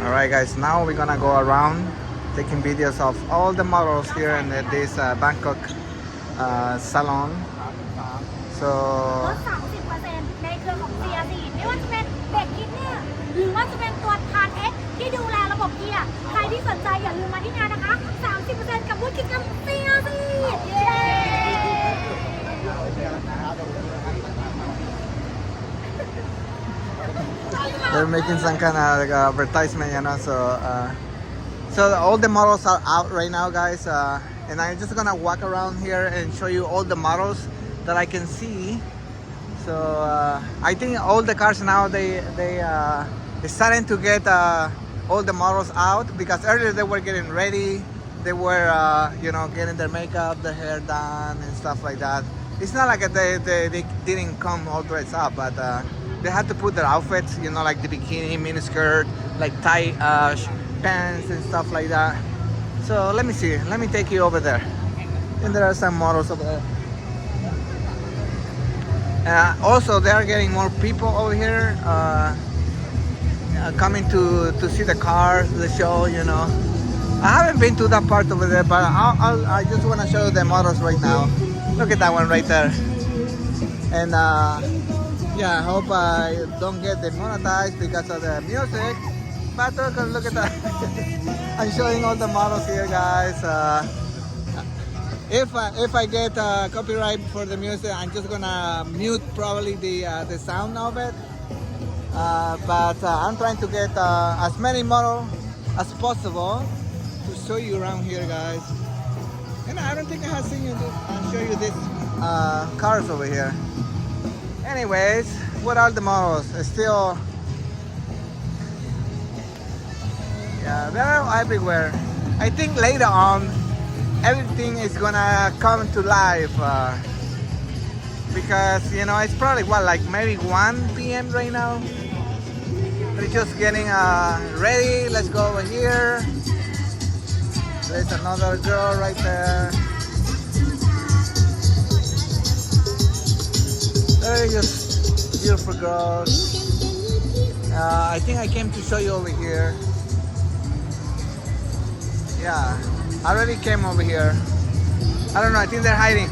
Alright guys, now we're gonna go around taking videos of all the models here in this Bangkok salon. ล So ด 30% ในเครือของ CRC ไม่ว่าจะเป็นเด็กคิดเนี่ยหรือว่าจะเป็นตัวทานเอ็กที่ดูแลระบบเกียร์ใครที่สนใจอย่าลืมมาที่งานนะคะ 30% กับบูธกิจกรรม CRC เย้ they're making some kind of like advertisement, you know. So all the models are out right now, guys. And I'm just gonna walk around here and show you all the models that I can see. So I think all the cars now they're starting to get all the models out because earlier they were getting ready. They were getting their makeup, their hair done, and stuff like that. It's not like they didn't come all dressed up, but they had to put their outfits, like the bikini, mini skirt, like tight pants and stuff like that. So let me see. Let me take you over there. And there are some models over there. Also, they are getting more people over here coming to see the cars, the show. I haven't been to that part over there, but I just want to show you the models right now. Look at that one right there. And yeah, I hope I don't get demonetized because of the music. But look at that. I'm showing all the models here, guys. If I get copyright for the music, I'm just gonna mute probably the sound of it. But I'm trying to get as many models as possible to show you around here, guys. And I don't think I have seen you show you these cars over here. Anyways, what are the models? Still, yeah, they're everywhere. I think later on, everything is gonna come to life because it's probably like maybe 1 p.m. right now. They're just getting ready. Let's go over here. There's another girl right there. They're just beautiful girls. I think I came to show you over here. Yeah, I already came over here. I don't know, I think they're hiding.